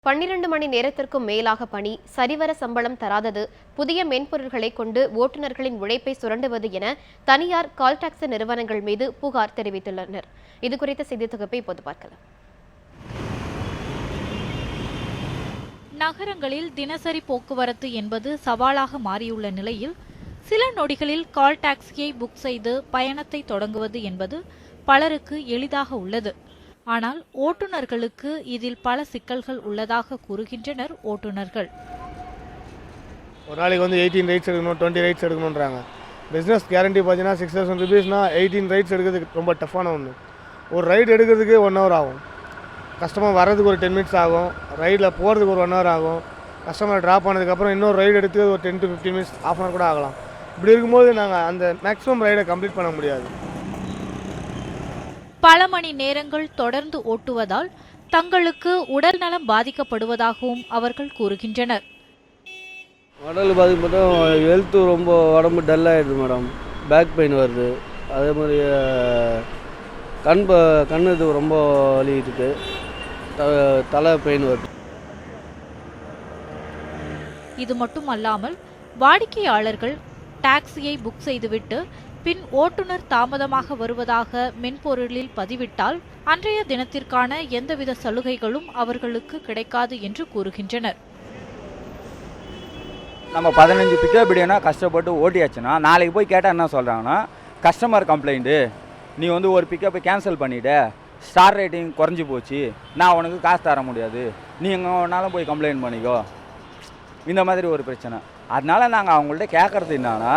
12 மணி நேரத்திற்கும் மேலாக பணி, சரிவர சம்பளம் தராதது, புதிய மென்பொருள்களை கொண்டு ஓட்டுநர்களின் உழைப்பை சுரண்டுவது என தனியார் கால் டாக்ஸி நிறுவனங்கள் மீது புகார் தெரிவித்துள்ளனர். இதுகுறித்த செய்தி தொகுப்பை இப்போது பார்க்கலாம். நகரங்களில் தினசரி போக்குவரத்து என்பது சவாலாக மாறியுள்ள நிலையில் சில நொடிகளில் கால் டாக்ஸியை புக் செய்து பயணத்தை தொடங்குவது என்பது பலருக்கு எளிதாக உள்ளது. ஆனால் ஓட்டுநர்களுக்கு இதில் பல சிக்கல்கள் உள்ளதாக கூறுகின்றனர் ஓட்டுநர்கள். ஒரு நாளைக்கு 18 ரைட்ஸ் எடுக்கணும், 20 ரைட்ஸ் எடுக்கணுன்றாங்க. பிஸ்னஸ் கேரண்டி பார்த்தீங்கன்னா 6000 rupeesனா 18 ரைட்ஸ் எடுக்கிறதுக்கு ரொம்ப டஃப்பான ஒன்று. ஒரு ரைடு எடுக்கிறதுக்கு 1 hour ஆகும். கஸ்டமர் வர்றதுக்கு ஒரு 10 minutes ஆகும். ரைடில் போகிறதுக்கு ஒரு 1 hour ஆகும். கஸ்டமர் ட்ராப் ஆனதுக்கப்புறம் இன்னொரு ரைடு எடுத்து ஒரு 10 to 15 minutes, ½ hour கூட ஆகலாம். இப்படி இருக்கும்போது நாங்கள் அந்த மேக்ஸிமம் ரைடை கம்ப்ளீட் பண்ண முடியாது. பல மணி நேரங்கள் தொடர்ந்து ஓட்டுவதால் தங்களுக்கு உடல் நலம் பாதிக்கப்படுவதாகவும் அவர்கள் கூறுகின்றனர். உடல் பாதிப்பு மட்டும் ஹெல்த்து ரொம்ப உடம்பு டல்லாகிடுது மேடம். பேக் பெயின் வருது. அதே மாதிரி கண் இது ரொம்ப வலிக்குது. தலை பெயின் வருது. இது மட்டுமல்லாமல் வாடிக்கையாளர்கள் டாக்ஸியை புக் செய்துவிட்டு பின் ஓட்டுநர் தாமதமாக வருவதாக மென்பொருளில் பதிவிட்டால் அன்றைய தினத்திற்கான எந்தவித சலுகைகளும் அவர்களுக்கு கிடைக்காது என்று கூறுகின்றனர். நம்ம 15 பிக்கப் இடையினா கஷ்டப்பட்டு ஓட்டியாச்சுன்னா நாளைக்கு போய் கேட்டால் என்ன சொல்கிறாங்கன்னா, கஸ்டமர் கம்ப்ளைண்ட்டு, நீ ஒரு பிக்கப்பை கேன்சல் பண்ணிவிட, ஸ்டார் ரேட்டிங் குறைஞ்சி போச்சு, நான் உனக்கு காசு தர முடியாது, நீ எங்கே வேணாலும் போய் கம்ப்ளைண்ட் பண்ணிக்கோ, இந்த மாதிரி ஒரு பிரச்சனை. அதனால் நாங்கள் அவங்கள்ட்ட கேட்குறது என்னன்னா,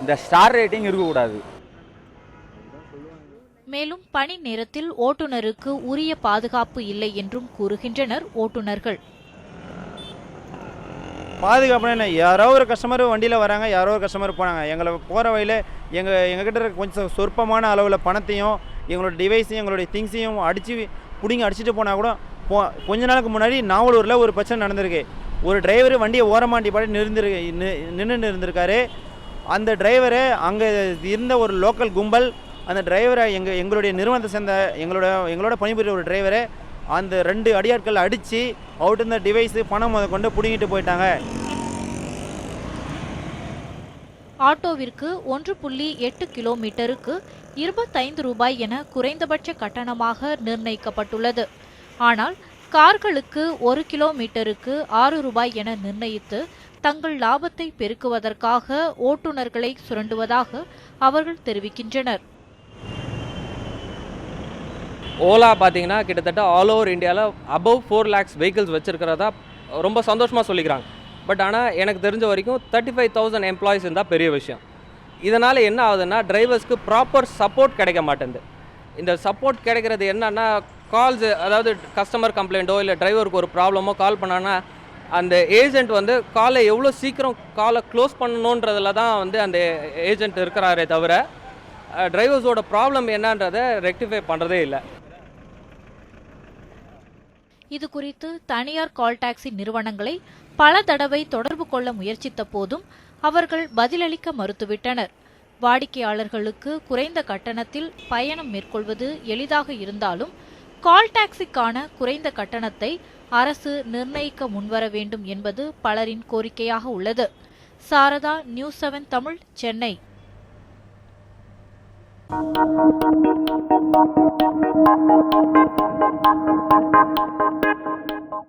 இந்த ஸ்டார் ரேட்டிங் இருக்கக்கூடாது. மேலும் பணி நேரத்தில் ஓட்டுநருக்கு உரிய பாதுகாப்பு இல்லை என்றும் கூறுகின்றனர் ஓட்டுநர்கள். பாதுகாப்புனா என்ன? யாரோ ஒரு கஸ்டமர் வண்டியில் வராங்க, யாரோ ஒரு கஸ்டமர் போனாங்க, எங்களை போகிற வழியில் எங்ககிட்ட இருக்க கொஞ்சம் சொற்பமான அளவில் பணத்தையும் எங்களோட டிவைஸையும் எங்களுடைய திங்ஸையும் அடிச்சுட்டு போனால் கூட கொஞ்ச நாளுக்கு முன்னாடி நாவலூரில் ஒரு பிரச்சனை நடந்திருக்கு. ஒரு டிரைவர் வண்டியை ஓரமாண்டி பாடி நின்று இருந்திருக்காரு. அந்த டிரைவரை அங்கே இருந்த ஒரு லோக்கல் கும்பல் அந்த டிரைவரை எங்களுடைய நிறுவனத்தை சேர்ந்த எங்களோட பணிபுரிய ஒரு டிரைவரை அந்த 2 அடியாட்கள் அடித்து அவுட் இருந்த டிவைஸு பணம் கொண்டு பிடுங்கிட்டு போயிட்டாங்க. ஆட்டோவிற்கு 1.8 கிலோமீட்டருக்கு 25 ரூபாய் என குறைந்தபட்ச கட்டணமாக நிர்ணயிக்கப்பட்டுள்ளது. ஆனால் கார்களுக்கு 1 கிலோமீட்டருக்கு 6 ரூபாய் என நிர்ணயித்து தங்கள் லாபத்தை பெருக்குவதற்காக ஓட்டுநர்களை சுரண்டுவதாக அவர்கள் தெரிவிக்கின்றனர். ஓலா பார்த்தீங்கன்னா கிட்டத்தட்ட ஆல் ஓவர் இந்தியாவில் அபவ் 4 lakhs வெஹிக்கிள்ஸ் வச்சுருக்கிறதா ரொம்ப சந்தோஷமாக சொல்லிக்கிறாங்க. பட் ஆனால் எனக்கு தெரிஞ்ச வரைக்கும் 35,000 எம்ப்ளாயிஸ் இருந்தால் பெரிய விஷயம். இதனால் என்ன ஆகுதுன்னா, டிரைவர்ஸ்க்கு ப்ராப்பர் சப்போர்ட் கிடைக்க மாட்டேங்குது. இந்த சப்போர்ட் கிடைக்கிறது என்னன்னா, கால்ஸ், அதாவது கஸ்டமர் கம்ப்ளைண்ட்டோ இல்லை டிரைவருக்கு ஒரு ப்ராப்ளமோ கால் பண்ணான்னா அந்த ஏஜென்ட் காலை எவ்வளோ சீக்கிரம் காலை க்ளோஸ் பண்ணணுன்றதில் தான் அந்த ஏஜென்ட் இருக்கிறாரே தவிர டிரைவர்ஸோட ப்ராப்ளம் என்னன்றதை ரெக்டிஃபை பண்ணுறதே இல்லை. இது குறித்து தனியார் கால் டாக்ஸி நிறுவனங்களை பல தடவை தொடர்பு கொள்ள முயற்சித்த போதும் அவர்கள் பதிலளிக்க மறுத்துவிட்டனர். வாடிக்கையாளர்களுக்கு குறைந்த கட்டணத்தில் பயணம் மேற்கொள்வது எளிதாக இருந்தாலும் கால் டாக்ஸிக்கான குறைந்த கட்டணத்தை அரசு நிர்ணயிக்க முன்வர வேண்டும் என்பது பலரின் கோரிக்கையாக உள்ளது. சாரதா, நியூஸ் 7 தமிழ், சென்னை.